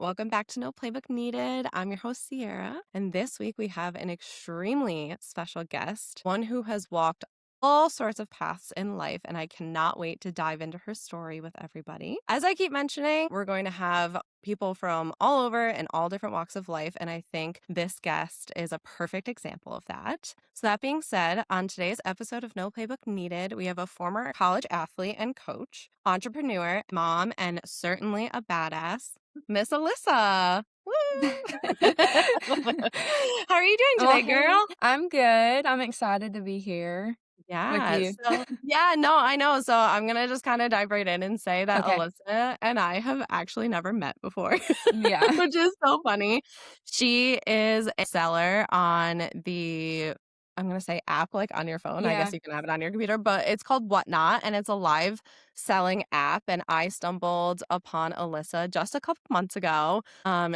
Welcome back to No Playbook Needed. I'm your host, Cierra. And this week we have an extremely special guest, one who has walked all sorts of paths in life, and I cannot wait to dive into her story with everybody. As I keep mentioning, we're going to have people from all over and all different walks of life, and I think this guest is a perfect example of that. So that being said, on today's episode of No Playbook Needed, we have a former college athlete and coach, entrepreneur, mom, and certainly a badass, Miss Alyssa. Woo! How are you doing Well, today, hey, girl? I'm good. I'm excited to be here with Yeah. you. No, I know. So I'm gonna just kind of dive right in and say that Okay. Alyssa and I have actually never met before, Yeah. which is so funny. She is a seller on the I'm gonna say app like on your phone. I guess Yeah. you can have it on your computer, but it's called Whatnot and it's a live selling app. And I stumbled upon Alyssa just a couple months ago.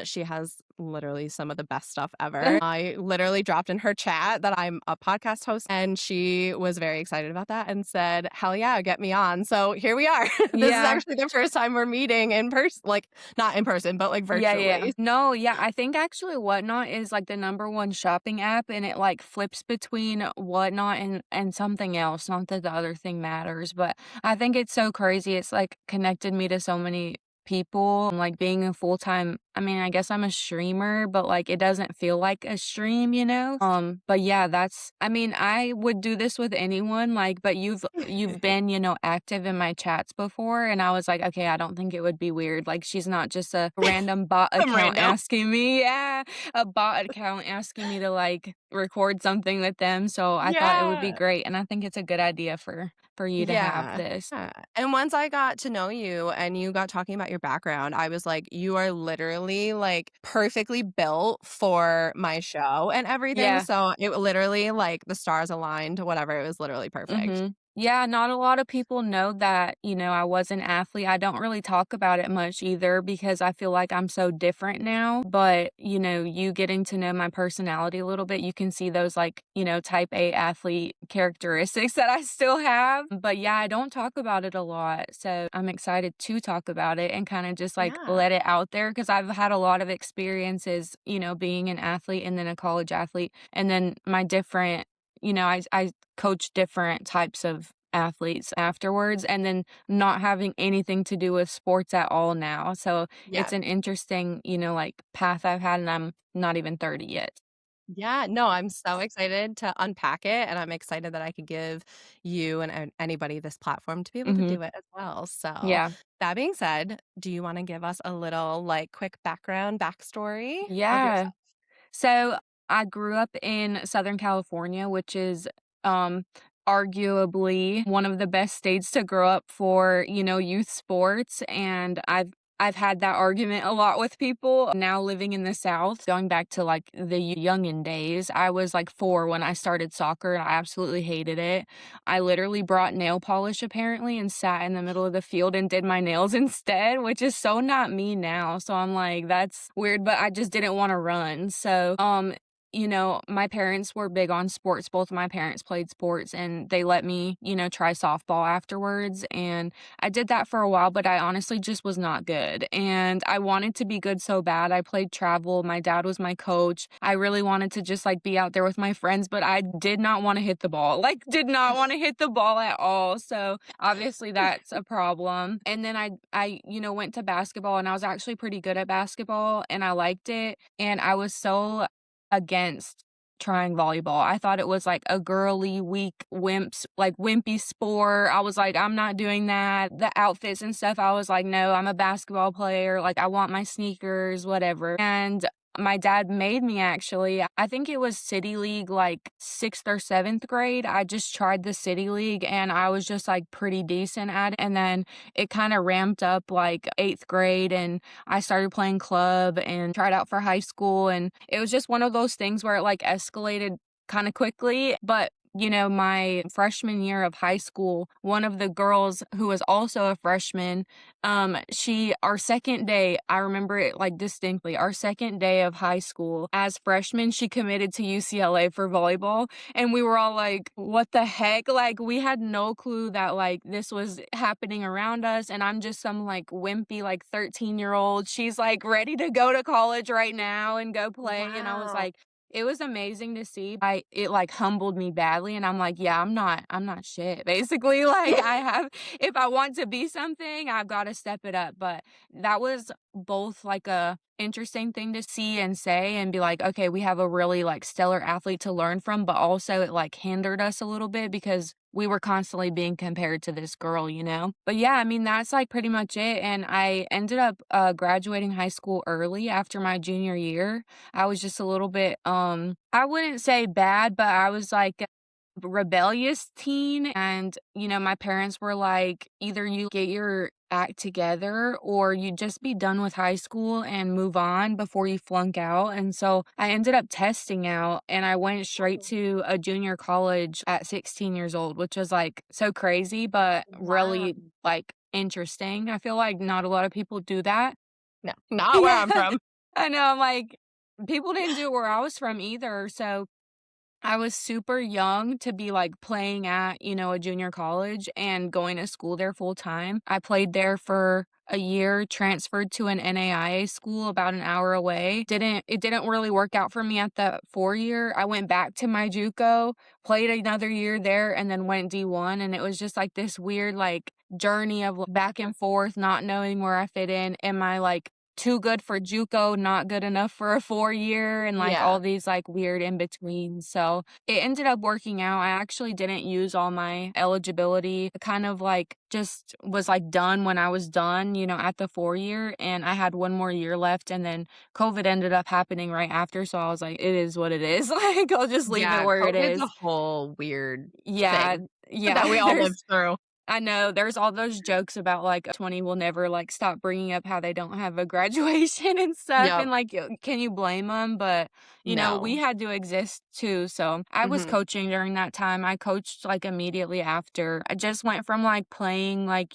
She has literally some of the best stuff ever. I literally dropped in her chat that I'm a podcast host, and she was very excited about that and said, "Hell yeah, get me on." So here we are. This is Yeah. actually the first time we're meeting in person, like not in person, but like Yeah. virtually. No, yeah, I think actually Whatnot is like the number one shopping app and it like flips between Whatnot and something else. Not that the other thing matters, but I think it's so crazy. It's like connected me to so many people. Like being a full-time, I mean, I guess I'm a streamer, but like it doesn't feel like a stream, you know? But yeah, that's I mean, I would do this with anyone, like, but you've been, active in my chats before, and I was like, "Okay, I don't think it would be weird." Like, she's not just a random bot Some account random. asking me yeah, a bot account asking me to, like, record something with them, so I thought it would be Yeah. great, and I think it's a good idea for you to have Yeah. this. Yeah. And once I got to know you and you got talking about your background, I was like, you are literally like perfectly built for my show and everything. Yeah. So it literally like the stars aligned, whatever. It was literally perfect. Mhm. Yeah, not a lot of people know that, I was an athlete. I don't really talk about it much either because I feel like I'm so different now. But, you getting to know my personality a little bit, you can see those like, type A athlete characteristics that I still have. But yeah, I don't talk about it a lot. So I'm excited to talk about it and kind of just like Yeah. let it out there because I've had a lot of experiences, being an athlete and then a college athlete and then my different I coach different types of athletes afterwards and then not having anything to do with sports at all now. So Yeah. it's an interesting, like path I've had and I'm not even 30 yet. Yeah. No, I'm so excited to unpack it. And I'm excited that I could give you and anybody this platform to be able to Mhm. do it as well. So Yeah. that being said, do you want to give us a little like quick backstory of Yeah. yourself? So I grew up in Southern California, which is um arguably one of the best states to grow up for, youth sports. And I've had that argument a lot with people now living in the South, going back to like the youngin days. I was like 4 when I started soccer and I absolutely hated it. I literally brought nail polish apparently and sat in the middle of the field and did my nails instead, which is so not me now. So I'm like, that's weird, but I just didn't want to run. So, my parents were big on sports. Both of my parents played sports and they let me, try softball afterwards. And I did that for a while, but I honestly just was not good. And I wanted to be good so bad. I played travel. My dad was my coach. I really wanted to just like be out there with my friends, but I did not want to hit the ball. Like did not want to hit the ball at all. So obviously that's a problem. And then I went to basketball and I was actually pretty good at basketball and I liked it. And I was so against trying volleyball. I thought it was like a girly, weak, wimpy sport. I was like, I'm not doing that. The outfits and stuff, I was like, no, I'm a basketball player. Like, I want my sneakers, whatever. And my dad made me actually. I think it was City League, like 6th or 7th grade. I just tried the City League and I was just like pretty decent at it. And then it kind of ramped up like 8th grade and I started playing club and tried out for high school, and it was just one of those things where it, like, escalated kinda quickly, but my freshman year of high school, one of the girls who was also a freshman, our second day, I remember it like distinctly, our second day of high school as freshmen, she committed to UCLA for volleyball. And we were all like, what the heck? Like, we had no clue that like this was happening around us. And I'm just some like wimpy, like 13-year-old. She's like ready to go to college right now and go play. And I was Wow. like, it was amazing to see. It like humbled me badly. And I'm like, yeah, I'm not shit. Basically, like if I want to be something, I've got to step it up. But that was both like a interesting thing to see and say and be like, okay, we have a really like stellar athlete to learn from, but also it like hindered us a little bit because we were constantly being compared to this girl, you know? But yeah, I mean, that's like pretty much it. And I ended up graduating high school early after my junior year. I was just a little bit, I wouldn't say bad, but I was like, rebellious teen. And my parents were like, either you get your act together or you just be done with high school and move on before you flunk out. And so I ended up testing out and I went straight to a junior college at 16 years old, which was like so crazy but Wow. really like interesting. I feel like not a lot of people do that. No, not where Yeah, I'm from. I know. I'm like, people didn't do it where I was from either. So I was super young to be, like, playing at, a junior college and going to school there full time. I played there for a year, transferred to an NAIA school about an hour away. It didn't really work out for me at the 4 year. I went back to my JUCO, played another year there, and then went D1, and it was just, like, this weird, like, journey of back and forth, not knowing where I fit in. Am I, like, too good for JUCO, not good enough for a 4 year, and, like, Yeah. all these, like, weird in betweens, so it ended up working out. I actually didn't use all my eligibility. I kind of, like, just was, like, done when I was done, at the 4 year, and I had 1 more year left, and then COVID ended up happening right after, so I was like, "It is what it is." Like, I'll just leave it Yeah, where it COVID's a is. whole weird Yeah, thing that yeah, we all lived through. I know, there's all those jokes about, like, 20 will never, like, stop bringing up how they don't have a graduation and stuff, Yep. and, like, can you blame them? But, we No. had to exist too, so I was Mhm. coaching during that time. I coached, like, immediately after. I just went from, like, playing, like,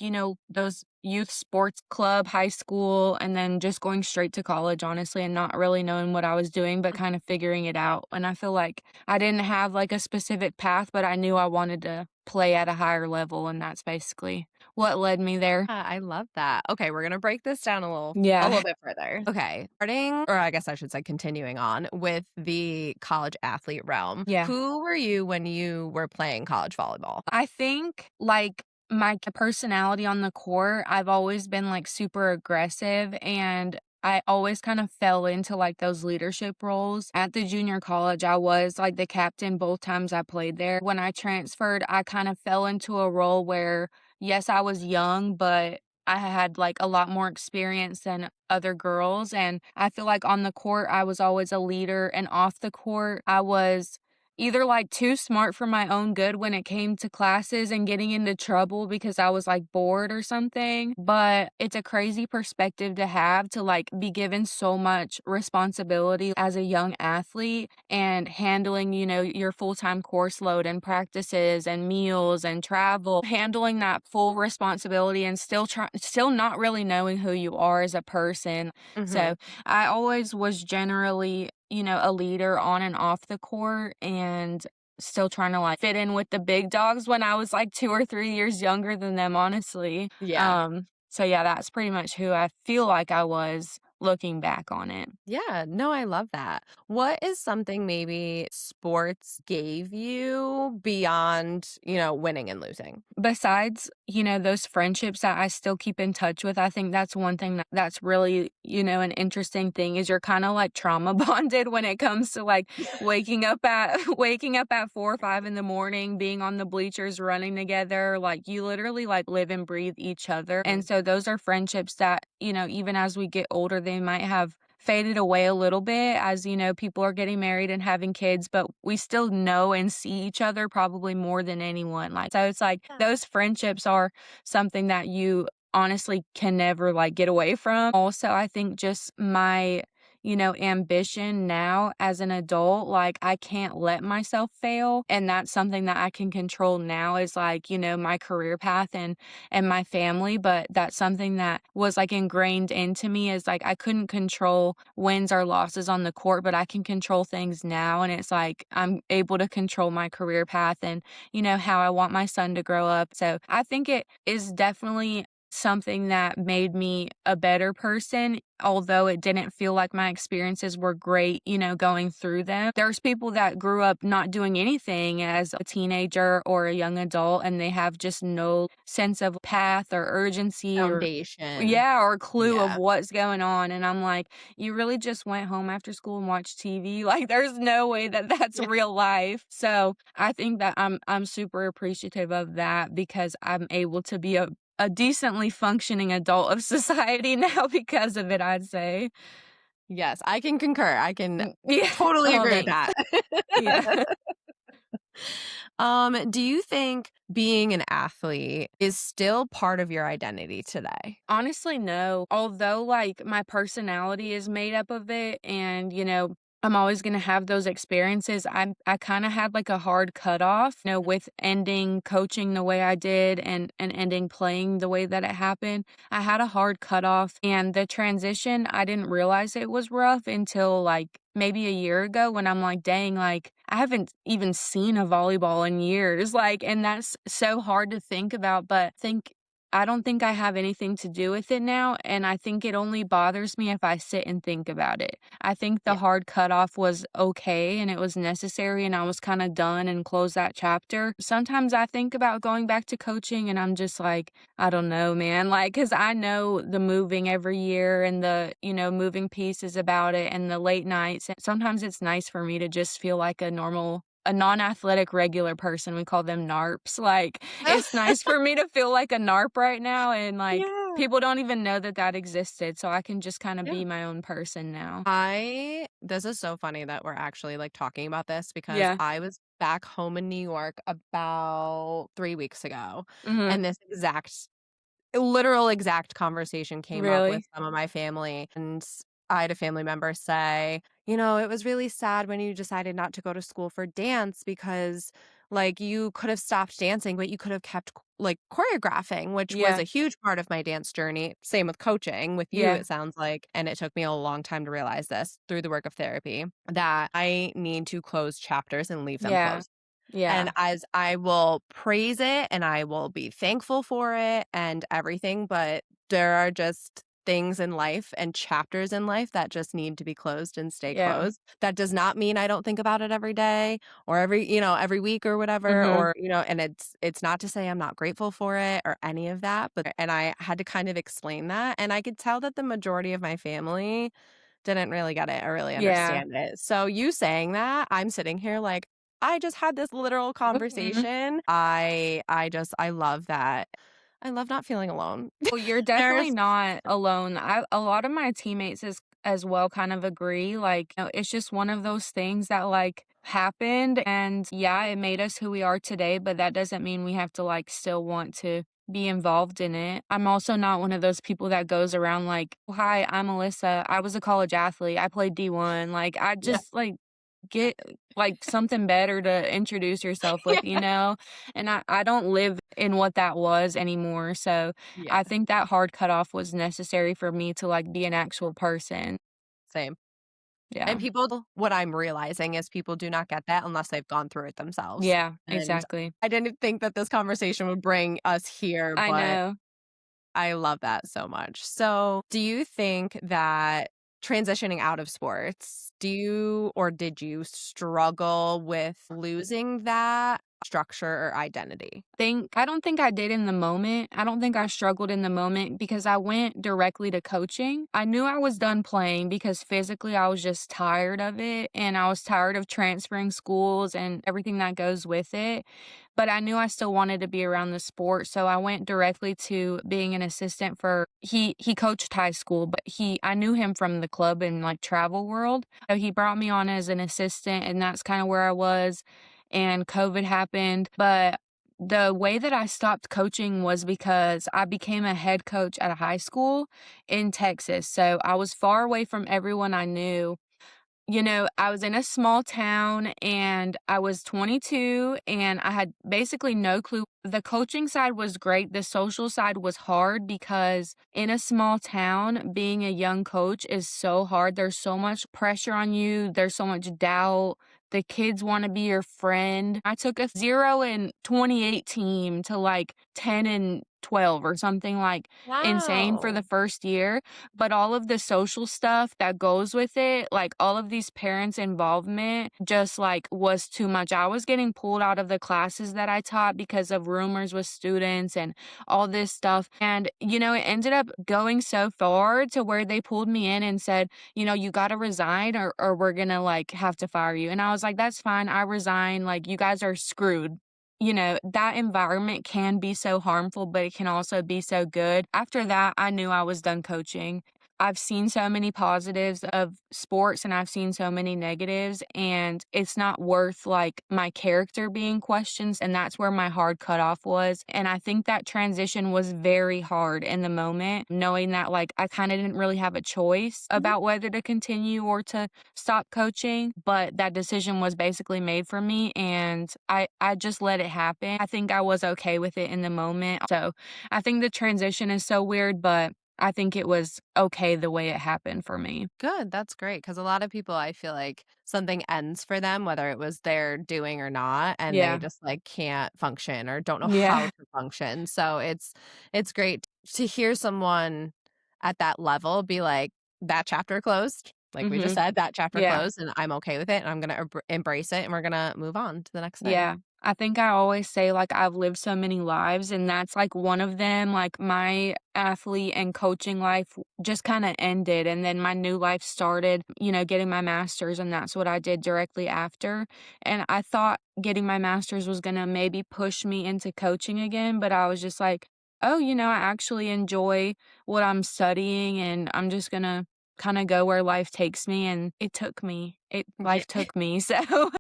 those youth sports club, high school, and then just going straight to college, honestly, and not really knowing what I was doing, but kind of figuring it out, and I feel like I didn't have, like, a specific path, but I knew I wanted to play at a higher level, and that's basically what led me there. I love that. Okay, we're gonna break this down a little Yeah. bit further. Okay, starting or I guess I should say continuing on with the college athlete realm. Yeah. Who were you when you were playing college volleyball? I think, like, my personality on the court, I've always been, like, super aggressive, and I always kind of fell into, like, those leadership roles. At the junior college, I was, like, the captain both times I played there. When I transferred, I kind of fell into a role where, yes, I was young, but I had, like, a lot more experience than other girls, and I feel like on the court, I was always a leader, and off the court, I was either, like, too smart for my own good when it came to classes and getting into trouble because I was, like, bored or something, but it's a crazy perspective to have to, like, be given so much responsibility as a young athlete and handling, your full-time course load and practices and meals and travel, handling that full responsibility and still not really knowing who you are as a person. So, Mhm. I always was generally, a leader on and off the court and still trying to like fit in with the big dogs when I was like 2 or 3 years younger than them, honestly. Yeah. So yeah, that's pretty much who I feel like I was looking back on it. Yeah, no, I love that. What is something maybe sports gave you beyond, winning and losing? Besides, those friendships that I still keep in touch with, I think that's one thing that's really, an interesting thing is you're kinda, like, trauma bonded when it comes to, like, waking up at waking up at 4 or 5 in the morning, being on the bleachers, running together, like, you literally, like, live and breathe each other, and so those are friendships that, even as we get older, they might have faded away a little bit as, people are getting married and having kids, but we still know and see each other probably more than anyone, like, so it's like those friendships are something that you honestly can never, like, get away from. Also, I think just my ambition now as an adult, like, I can't let myself fail, and that's something that I can control now is, like, my career path and my family, but that's something that was, like, ingrained into me is, like, I couldn't control wins or losses on the court, but I can control things now, and it's like I'm able to control my career path and, how I want my son to grow up. So, I think it is definitely something that made me a better person, although it didn't feel like my experiences were great, going through them. There's people that grew up not doing anything as a teenager or a young adult, and they have just no sense of path or urgency or Foundation. yeah, or clue of Yeah. what's going on, and I'm like, "You really just went home after school and watched TV?" Like, there's no way that that's Yeah. real life. So, I think that I'm super appreciative of that because I'm able to be a decently functioning adult of society now because of it, I'd say. Yes, I can concur. I can Yeah. totally Oh, agree with thanks. that. Yeah. Do you think being an athlete is still part of your identity today? Honestly, no. Although, like, my personality is made up of it and, I'm always gonna have those experiences, I kinda had, like, a hard cutoff, with ending coaching the way I did and ending playing the way that it happened. I had a hard cutoff, and the transition, I didn't realize it was rough until, like, maybe a year ago when I'm like, "Dang, like, I haven't even seen a volleyball in years," like, and that's so hard to think about, but I don't think I have anything to do with it now, and I think it only bothers me if I sit and think about it. I think the Yeah. hard cutoff was okay and it was necessary and I was kinda done and closed that chapter. Sometimes I think about going back to coaching and I'm just like, I don't know, man, like, 'cause I know the moving every year and the, moving pieces about it and the late nights, and sometimes it's nice for me to just feel like a non-athletic regular person, we call them NARPs, like, it's nice for me to feel like a NARP right now, and, like, Yeah. people don't even know that that existed, so I can just kinda Yeah. be my own person now. I This is so funny that we're actually, like, talking about this because Yeah. I was back home in New York about 3 weeks ago, Mhm. and this literal exact conversation came up with Really? some of my family, and I had a family member say, "It was really sad when you decided not to go to school for dance because, like, you could have stopped dancing, but you could have kept, like, choreographing," which was Yeah. a huge part of my dance journey. Same with coaching, with you, Yeah. it sounds like, and it took me a long time to realize this through the work of therapy, that I need to close chapters and leave them Yeah. closed. And Yeah. as I will praise it and I will be thankful for it and everything, but there are just things in life and chapters in life that just need to be closed and stay Yeah. closed. That does not mean I don't think about it every day or every week or whatever, Mhm. or and it's not to say I'm not grateful for it or any of that, but and I had to kind of explain that, and I could tell that the majority of my family didn't really get it or really Yeah. understand it. So you saying that, I'm sitting here like, I just had this literal Mhm. conversation. I love that. I love not feeling alone. Well, you're definitely There's not alone. A lot of my teammates as well kind of agree, like, it's just one of those things that, like, happened, and yeah, it made us who we are today, but that doesn't mean we have to, like, still want to be involved in it. I'm also not one of those people that goes around like, "Hi, I'm Alyssa. I was a college athlete. I played D1." Like, I yeah. just, like, get, like, something better to introduce yourself with, Yeah. And I don't live in what that was anymore, so I Yeah. think that hard cutoff was necessary for me to, like, be an actual person. Same. And Yeah. what I'm realizing is people do not get that unless they've gone through it themselves. Yeah, And exactly. I didn't think that this conversation would bring us here, I but know. I love that so much. So, do you think that transitioning out of sports, do you or did you struggle with losing that structure or identity? I don't think I did in the moment. I don't think I struggled in the moment because I went directly to coaching. I knew I was done playing because physically I was just tired of it and I was tired of transferring schools and everything that goes with it. But I knew I still wanted to be around the sport, so I went directly to being an assistant for he coached high school, but he I knew him from the club and like travel world. So he brought me on as an assistant and that's kind of where I was, and COVID happened, but The way that I stopped coaching was because I became a head coach at a high school in Texas, so I was far away from everyone I knew. I was in a small town and I was 22 and I had basically no clue. The coaching side was great. The social side was hard because in a small town, being a young coach is so hard. There's so much pressure on you, there's so much doubt. The kids want to be your friend. I took a 0-28 team to like 10-12 or something like insane for the Wow. first year, but all of the social stuff that goes with it, like all of these parents' involvement just like was too much. I was getting pulled out of the classes that I taught because of rumors with students and all this stuff. And, it ended up going so far to where they pulled me in and said, you got to resign or we're going to like have to fire you. And I was like, that's fine. I resign. Like, you guys are screwed. That environment can be so harmful, but it can also be so good. After that, I knew I was done coaching. I've seen so many positives of sports and I've seen so many negatives, and it's not worth like my character being questioned. And that's where my hard cutoff was. And I think that transition was very hard in the moment, knowing that like I kind of didn't really have a choice Mhm. about whether to continue or to stop coaching, but that decision was basically made for me and I just let it happen. I think I was okay with it in the moment. So I think the transition is so weird, but I think it was okay the way it happened for me. Good, that's great because a lot of people, I feel like something ends for them, whether it was their doing or not, and they Yeah. just, like, can't function or don't know how Yeah. to function, so it's great to hear someone at that level be like, "That chapter closed," like we just Mhm. said, "That chapter Yeah. closed, and I'm okay with it, and I'm gonna embrace it, and we're gonna move on to the next thing." Yeah. I think I always say, like, I've lived so many lives, and that's, like, one of them. Like, my athlete and coaching life just kinda ended, and then my new life started, getting my master's, and that's what I did directly after, and I thought getting my master's was gonna maybe push me into coaching again, but I was just like, "Oh, I actually enjoy what I'm studying, and I'm just gonna kinda go where life takes me," and it took me. Yeah. Life took me, so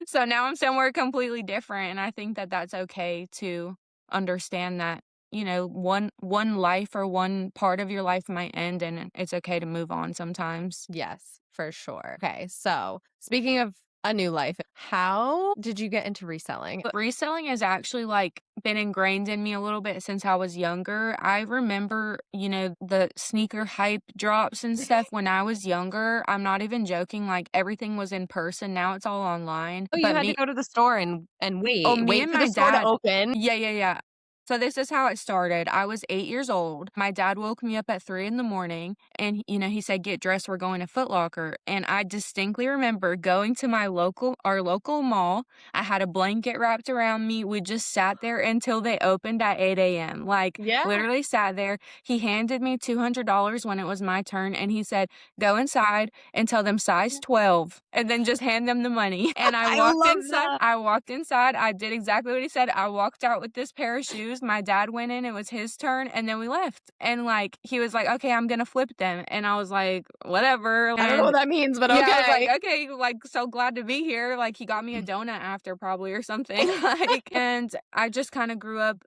so now I'm somewhere completely different, and I think that that's okay to understand that, one life or one part of your life might end, and it's okay to move on sometimes. Yes, for sure. Okay, so speaking of a new life, how did you get into reselling? But reselling has actually, like, been ingrained in me a little bit since I was younger. I remember, the sneaker hype drops and stuff when I was younger. I'm not even joking, like, everything was in person, now it's all online, Oh, you but had to me go to the store and Oh, wait me wait and for the my store to dad open. Yeah, yeah, yeah. So this is how it started. I was 8 years old. My dad woke me up at 3 in the morning and, he said, "Get dressed, we're going to Foot Locker." And I distinctly remember going to our local mall. I had a blanket wrapped around me. We just sat there until they opened at 8 a.m. Like, Yeah. literally sat there. He handed me $200 when it was my turn, and he said, "Go inside and tell them size 12, and then just hand them the money." And I love that. I walked inside, I did exactly what he said, I walked out with this pair of shoes, my dad went in, it was his turn, and then we left, and, like, he was like, "Okay, I'm gonna flip them," and I was like, "Whatever," I don't know what and that means, but yeah, I was like, okay. "Okay, like, so glad to be here," like, he got me a donut after probably or something, like, and I just kinda grew up,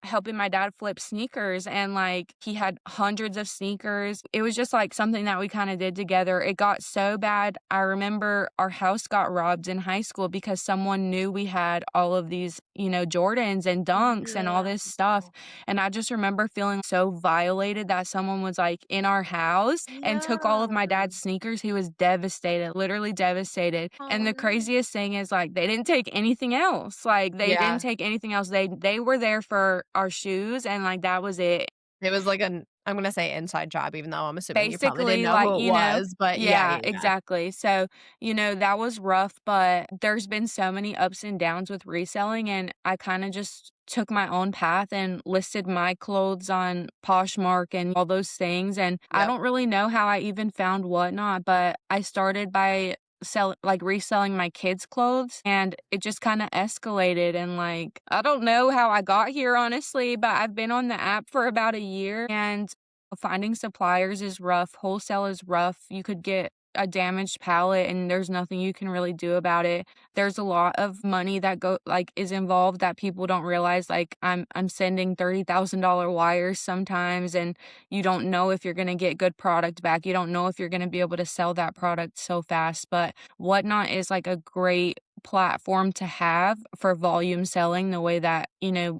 helping my dad flip sneakers, and, like, he had hundreds of sneakers. It was just, like, something that we kinda did together. It got so bad, I remember our house got robbed in high school because someone knew we had all of these, Jordans and Dunks and all Yeah. this stuff, and I just remember feeling so violated that someone was, like, in our house and took all of my Yeah. dad's sneakers. He was devastated, literally devastated, and Oh, the no. craziest thing is, like, they didn't take anything else. Like, they didn't Yeah. take anything else. They were there for our shoes, and, like, that was it. It was like I'm gonna say inside job, even though I'm assuming you probably didn't Basically, know like, who it was, but yeah, yeah, yeah, yeah. exactly. So, that was rough, but there's been so many ups and downs with reselling, and I kinda just took my own path and listed my clothes on Poshmark and all those things, and I Yep. don't really know how I even found Whatnot, but I started by reselling my kids' clothes, and it just kinda escalated, and, like, I don't know how I got here, honestly, but I've been on the app for about a year, and finding suppliers is rough, wholesale is rough. You could get a damaged pallet and there's nothing you can really do about it. There's a lot of money that is involved that people don't realize, like, I'm sending $30,000 wires sometimes, and you don't know if you're gonna get good product back. You don't know if you're gonna be able to sell that product so fast, but Whatnot is, like, a great platform to have for volume selling the way that,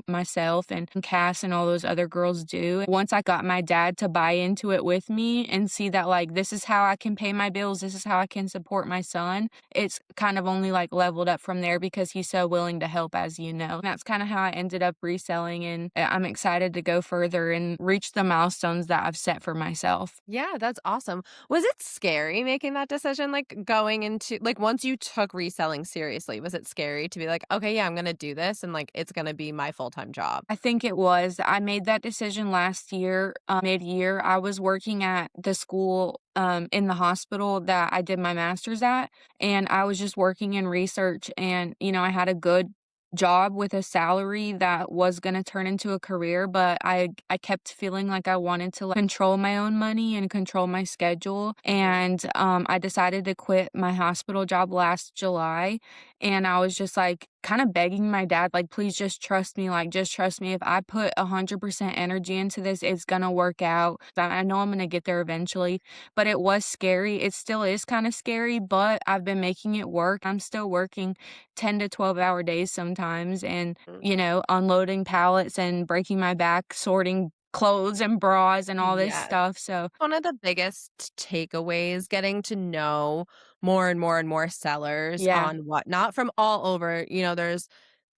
myself and Cass and all those other girls do. Once I got my dad to buy into it with me and see that, like, this is how I can pay my bills, this is how I can support my son, it's kind of only, like, leveled up from there because he's so willing to help, as you know. That's kinda how I ended up reselling, and I'm excited to go further and reach the milestones that I've set for myself. Yeah, that's awesome. Was it scary making that decision, like, going into like, once you took reselling seriously, was it scary to be like, "Okay, yeah, I'm gonna do this, and, like, it's gonna be my full-time job?" I think it was. I made that decision last year, mid-year. I was working at the school, in the hospital that I did my master's at, and I was just working in research and, I had a good job with a salary that was gonna turn into a career, but I kept feeling like I wanted to, like, control my own money and control my schedule, Mhm. and, I decided to quit my hospital job last July, and I was just, like, kinda begging my dad, like, "Please just trust me, like, just trust me. If I put 100% energy into this, it's gonna work out. I know I'm gonna get there eventually." But it was scary. It still is kinda scary, but I've been making it work. I'm still working 10 to 12-hour days sometimes and, Mm. unloading pallets and breaking my back, sorting clothes and bras and all this Yes. stuff, so One of the biggest takeaways, getting to know more and more and more sellers yeah. on Whatnot from all over, there's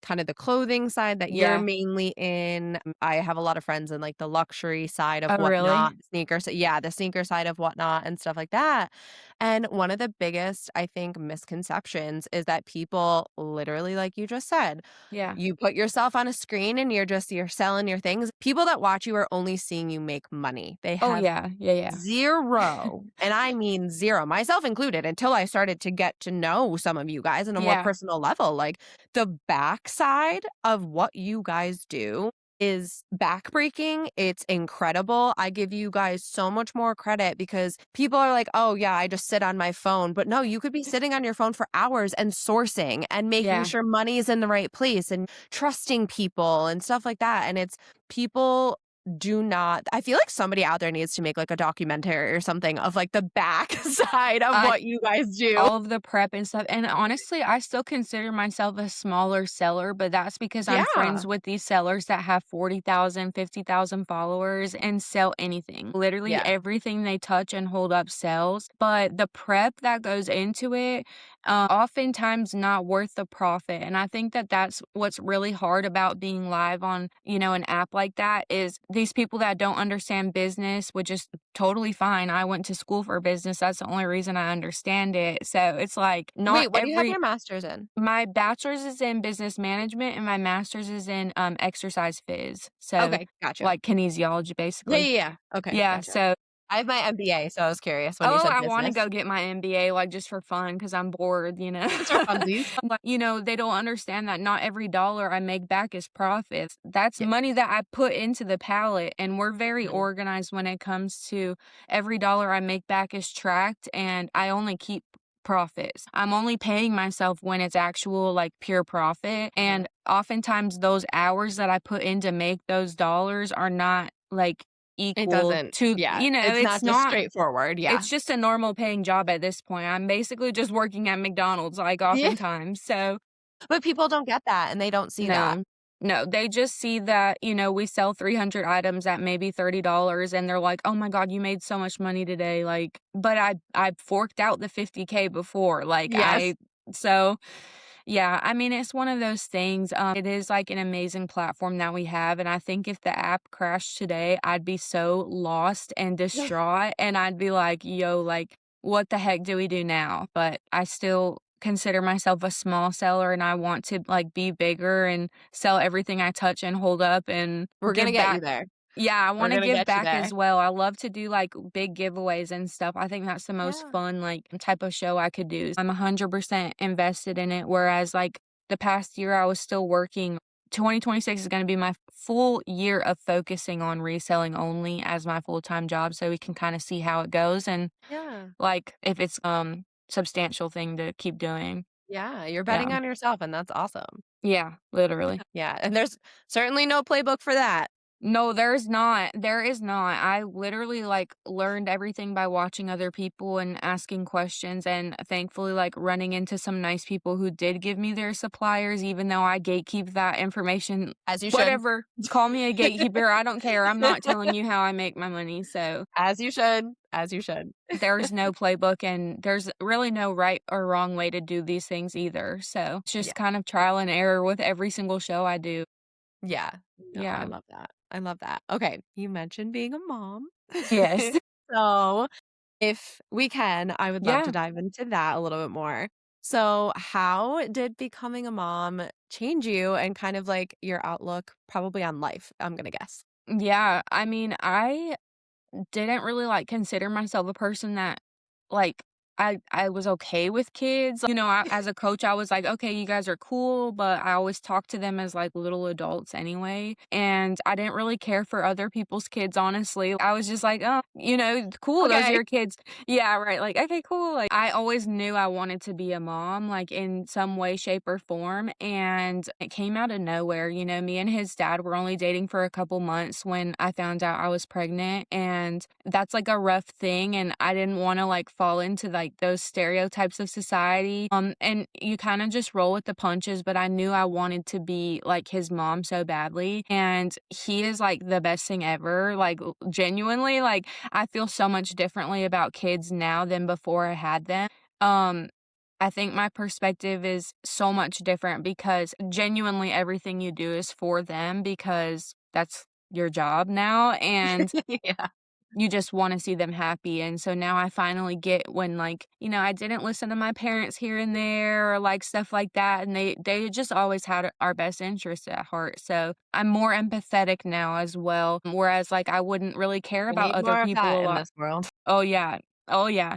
kind of the clothing side that you're Yeah. mainly in. I have a lot of friends in, like, the luxury side of Oh, really? Whatnot, sneakers, yeah, the sneaker side of Whatnot and stuff like that, and one of the biggest, I think, misconceptions is that people literally, like you just said, Yeah. you put yourself on a screen and you're selling your things. People that watch you are only seeing you make money. They Oh, have yeah. Yeah, yeah. 0, and I mean 0, myself included, until I started to get to know some of you guys on a more Yeah. personal level, like, the backside of what you guys do is backbreaking, it's incredible, I give you guys so much more credit because people are like, "Oh, yeah, I just sit on my phone," but no, you could be sitting on your phone for hours and sourcing and making Yeah. sure money is in the right place and trusting people and stuff like that, and it's people do not I feel like somebody out there needs to make, like, a documentary or something of, like, the back side of I what you guys do. All of the prep and stuff, and honestly, I still consider myself a smaller seller, but that's because I'm Yeah. friends with these sellers that have 40,000, 50,000 followers and sell anything. Literally Yeah. everything they touch and hold up sells, but the prep that goes into it, oftentimes not worth the profit, and I think that that's what's really hard about being live on, an app like that is these people that don't understand business, which is totally fine. I went to school for business. That's the only reason I understand it. So it's like not Wait, what do you have every your master's in? my bachelor's is in business management and my master's is in exercise phys. So Okay, gotcha. like kinesiology Yeah, basically. yeah, yeah. Okay, Yeah, gotcha. so I have my MBA, so I was curious when you oh, said I wanna business. go get my MBA, like, just for fun because 'cause I'm bored, you know? Just for funsies. But, they don't understand that not every dollar I make back is profits. That's Yeah. money that I put into the pallet, and we're very Mhm. organized when it comes to every dollar I make back is tracked, and I only keep profits. I'm only paying myself when it's actual, like, pure profit, Mhm. and oftentimes those hours that I put in to make those dollars are not, like, It equal doesn't to yeah, it's it's not just not straightforward, yeah. it's just a normal paying job at this point. I'm basically just working at McDonald's, like, Yeah, oftentimes, so but people don't get that, and they don't see that. no. No, they just see that, we sell 300 items at maybe $30, and they're like, "Oh my god, you made so much money today," like, but I forked out the 50K before, like, Yes. so yeah, I mean, it's one of those things, it is, like, an amazing platform that we have, and I think if the app crashed today, I'd be so lost and distraught, and I'd be like, "Yo, like, what the heck do we do now?" But I still consider myself a small seller, and I want to, like, be bigger and sell everything I touch and hold up and We're gonna give get you back. there. Yeah, I We're wanna gonna give get you back there. as well. I love to do, like, big giveaways and stuff. I think that's the most Yeah. fun, like, type of show I could do. I'm 100% invested in it, whereas, like, the past year, I was still working 2026 is gonna be my full year of focusing on reselling only as my full-time job so we can kinda see how it goes and, Yeah. like, if it's, substantial thing to keep doing. Yeah, you're Yeah. betting on yourself, and that's awesome. Yeah, literally. Yeah, and there's certainly no playbook for that. No, there's not. There is not. I literally, like, learned everything by watching other people and asking questions and thankfully, like, running into some nice people who did give me their suppliers even though I gatekeep that information. As you should. Whatever. Call me a gatekeeper, I don't care. I'm not telling you how I make my money, so As you should, as you should. there's no playbook and there's really no right or wrong way to do these things either. So, it's Yeah, just kind of trial and error with every single show I do. yeah. No, I Yeah. love that. I love that. Okay, you mentioned being a mom. Yes. So, if we can, I would love to Yeah. dive into that a little bit more. So, how did becoming a mom change you and kind of like your outlook probably on life, I'm gonna guess? Yeah, I mean, I didn't really, like, consider myself a person that, like I was okay with kids. You know, as a coach, I was like, "Okay, you guys are cool," but I always talked to them as, like, little adults anyway, and I didn't really care for other people's kids, honestly. I was just like, "Oh, you know, cool, those are Okay. your kids." Yeah, right, like, "Okay, cool." Like, I always knew I wanted to be a mom, like, in some way, shape, or form, and it came out of nowhere. You know, me and his dad were only dating for a couple months when I found out I was pregnant, and that's, like, a rough thing, and I didn't wanna, like, fall into, like, those stereotypes of society, and you kinda just roll with the punches, but I knew I wanted to be like his mom so badly, and he is, like, the best thing ever, like, genuinely, like, I feel so much differently about kids now than before I had them. Um, I think my perspective is so much different because genuinely everything you do is for them because that's your job now, and Yeah. you just wanna see them happy, and so now I finally get when, like, you know, I didn't listen to my parents here and there or, like, stuff like that, and they just always had our best interests at heart, so I'm more empathetic now as well, whereas, like, I wouldn't really care We about need other more of people a that in lot. this world. Oh, yeah. Oh, yeah.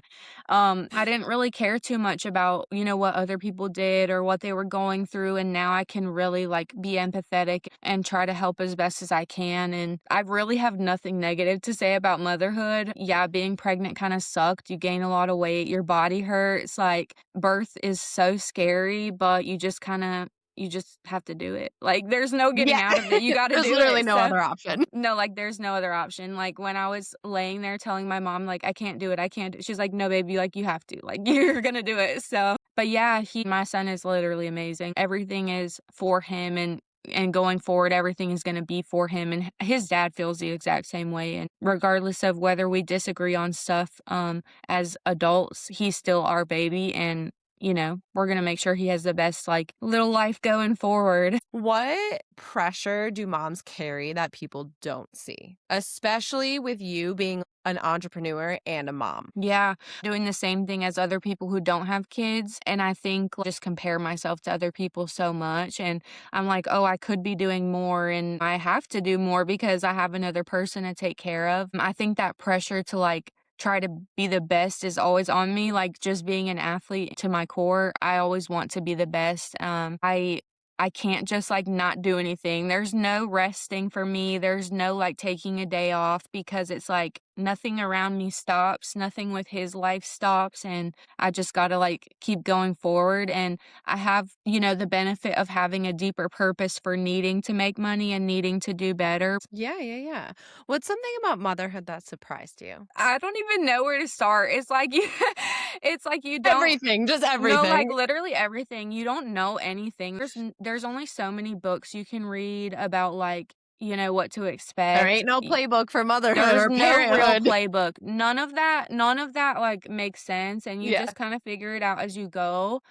I didn't really care too much about, you know, what other people did or what they were going through, and now I can really, like, be empathetic and try to help as best as I can, and I really have nothing negative to say about motherhood. Yeah, being pregnant kinda sucked, you gain a lot of weight, your body hurts, like, birth is so scary, but you just have to do it. Like, there's no getting Yeah. out of it, you gotta There's do literally it, no so other option. no, like, there's no other option, like, when I was laying there telling my mom, like, "I can't do it, I can't do" she's like, "No, baby, like, you have to, like, you're gonna do it," so but yeah, he my son is literally amazing. Everything is for him, and going forward, everything is gonna be for him, and his dad feels the exact same way, and regardless of whether we disagree on stuff, as adults, he's still our baby, and, you know, we're gonna make sure he has the best, like, little life going forward. What pressure do moms carry that people don't see? Especially with you being an entrepreneur and a mom. Yeah, doing the same thing as other people who don't have kids, and I think just compare myself to other people so much, and I'm like, "Oh, I could be doing more, and I have to do more because I have another person to take care of." I think that pressure to, like, try to be the best is always on me, like, just being an athlete to my core, I always want to be the best. I can't just, like, not do anything. There's no resting for me. There's no, like, taking a day off because it's like nothing around me stops, nothing with his life stops, and I just gotta, like, keep going forward, and I have, you know, the benefit of having a deeper purpose for needing to make money and needing to do better. Yeah, yeah, yeah. What's something about motherhood that surprised you? I don't even know where to start. It's like you it's like you don't Everything, just no, like, everything. literally everything. You don't know anything. There's only so many books you can read about, like, you know, what to There expect. ain't no playbook for motherhood There's or no real parenthood. playbook. None of that, like, makes sense, and you Yeah. just kinda figure it out as you go.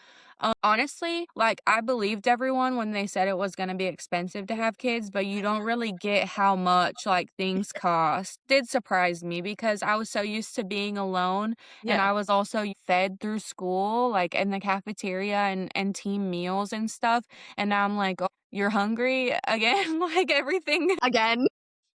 Honestly, like, I believed everyone when they said it was gonna be expensive to have kids, but you don't really get how much, like, things cost. Did surprise me because I was so used to being alone, and Yeah. I was also fed through school, like, in the cafeteria and team meals and stuff, and now I'm like, "Oh, you're hungry again?" Like, everything Again.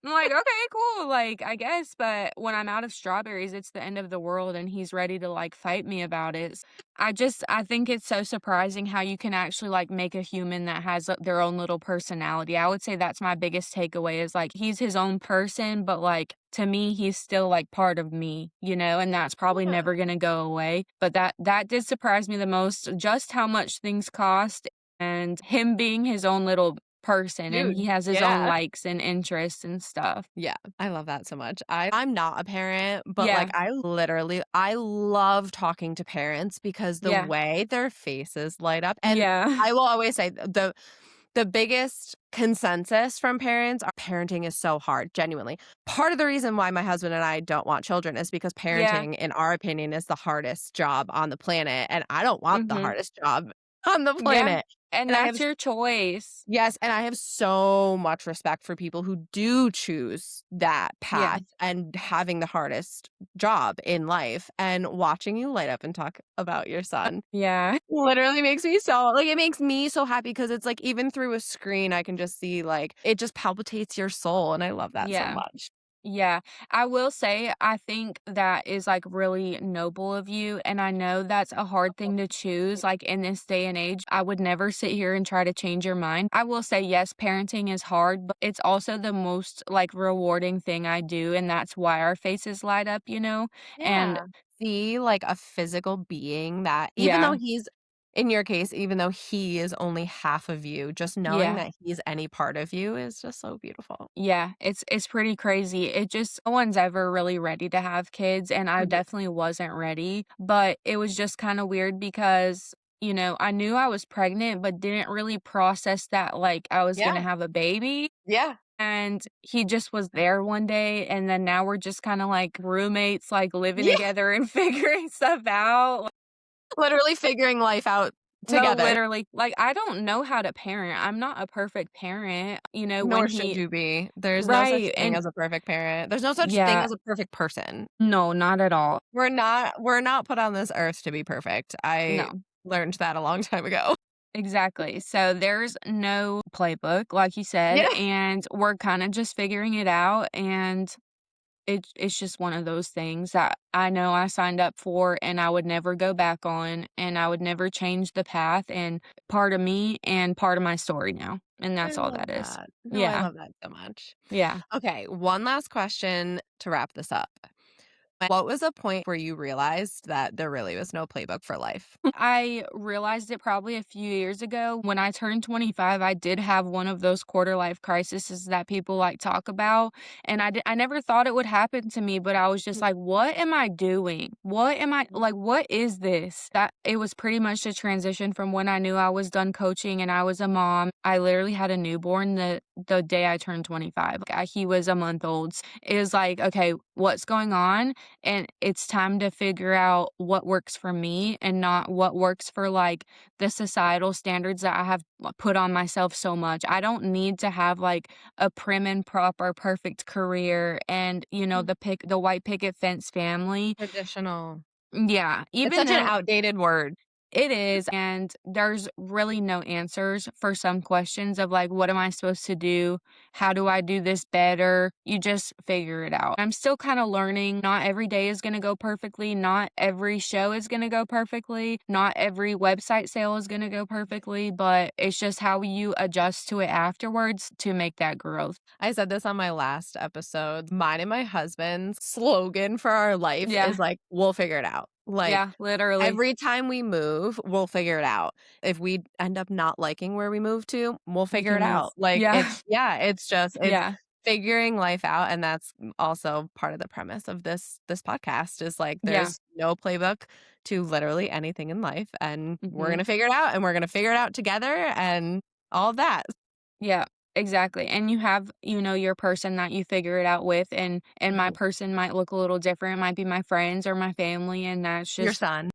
I'm like, "Okay, cool, like, I guess," but when I'm out of strawberries, it's the end of the world, and he's ready to, like, fight me about it. I think it's so surprising how you can actually, like, make a human that has, their own little personality. I would say that's my biggest takeaway is, like, he's his own person, but, like, to me, he's still, like, part of me, and that's probably Yeah. never gonna go away, but that did surprise me the most, just how much things cost and him being his own little person, and he Dude, has his own yeah. likes and interests and stuff. Yeah, I love that so much. I'm not a parent, but, like, Yeah, I love talking to parents because the yeah, way their faces light up and yeah, I will always say the biggest consensus from parents are parenting is so hard, genuinely. Part of the reason why my husband and I don't want children is because yeah, parenting, in our opinion, is the hardest job on the planet, and I don't want the mhm, hardest job on the yeah, planet. and And I have that's your choice. Yes, and I have so much respect for people who do choose that Yeah, path and having the hardest job in life, and watching you light up and talk about your son yeah, literally makes me so like, it makes me so happy because it's, like, even through a screen, I can just see, like, it just palpitates your soul, and I love that so yeah. much. Yeah, I will say I think that is, like, really noble of you, and I know that's a hard thing to choose, like, in this day and age. I would never sit here and try to change your mind. I will say, yes, parenting is hard, but it's also the most, like, rewarding thing I do, and that's why our faces light up. And Yeah. See, like, a physical being that even though yeah, he's in your case, even though he is only half of you, just knowing yeah. that he's any part of you is just so beautiful. Yeah, it's pretty crazy. It just no one's ever really ready to have kids, and I Mhm. definitely wasn't ready, but it was just kinda weird because, I knew I was pregnant, but didn't really process that, like, I was gonna Yeah, have a baby, yeah, and he just was there one day, and then now we're just kinda like roommates, like, living yeah, together and figuring stuff out. literally figuring life out No, together, literally, like, I don't know how to parent. I'm not a perfect parent, when nor should he you be. There's no such right, thing and as a perfect parent. There's no such thing yeah. as a perfect person. No, not at all. We're not put on this earth to be perfect. I No, learned that a long time ago. exactly. So there's no playbook, like you said, Yeah. and we're kinda just figuring it out, and it's just one of those things that I know I signed up for and I would never go back on, and I would never change the path, and part of me and part of my story now, and I that's all love that is. that. No, I Yeah, love that so much. yeah. Okay, one last question to wrap this up. What was a point where you realized that there really was no playbook for life? I realized it probably a few years ago. When I turned 25, I did have one of those quarter life crises that people like talk about. And I never thought it would happen to me, but I was just like, what am I doing? What am I like, what is this? That it was pretty much a transition from when I knew I was done coaching and I was a mom. I literally had a newborn the day I turned 25. He was a month old. It was like, okay, what's going on? And it's time to figure out what works for me and not what works for like the societal standards that I have put on myself so much. I don't need to have like a prim and proper perfect career and Mm, the white picket fence family. traditional. Yeah, It's even such an though outdated word. it is, and there's really no answers for some questions of like, what am I supposed to do? How do I do this better? You just figure it out. I'm still kind of learning. Not every day is going to go perfectly. Not every show is going to go perfectly. Not every website sale is going to go perfectly, but it's just how you adjust to it afterwards to make that growth. I said this on my last episode. Mine and my husband's slogan for our life Yeah. is like, we'll figure it out. Like, Yeah. Literally. every time we move, we'll figure it out. If we end up not liking where we move to, we'll We figure can it move. out. Like, Yeah. yeah, it's Yeah. figuring life out, and that's also part of the premise of this podcast is like Yeah. there's no playbook to literally anything in life, and we're Hmm. gonna figure it out, and we're gonna figure it out together, and all of that. Yeah, exactly, and you have, your person that you figure it out with, and my Mhm. person might look a little different, it might be my friends or my family, and that's Your just son.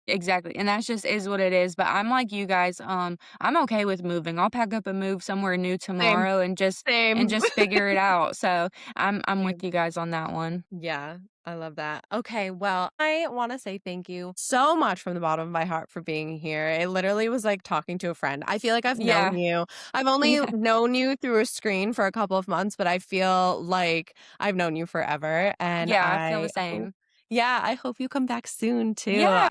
exactly, and that's just is what it is, but I'm like you guys, I'm okay with moving. I'll pack up and move somewhere new Same, tomorrow and just same. figure it out, so I'm with Same. you guys on that one. Yeah. I love that. Okay, well, I want to say thank you so much from the bottom of my heart for being here. It literally was like talking to a friend. I feel like I've known Yeah. you. I've only Yeah. known you through a screen for a couple of months, but I feel like I've known you forever. And Yeah, I feel the same. yeah, I hope you come back soon too. Yeah.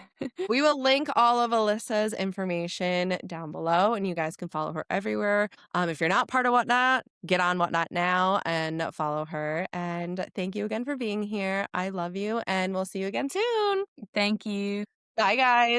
We will link all of Alyssa's information down below, and you guys can follow her everywhere. If you're not part of Whatnot, get on Whatnot now and follow her. And thank you again for being here. I love you, and we'll see you again soon. Thank you. Bye, guys.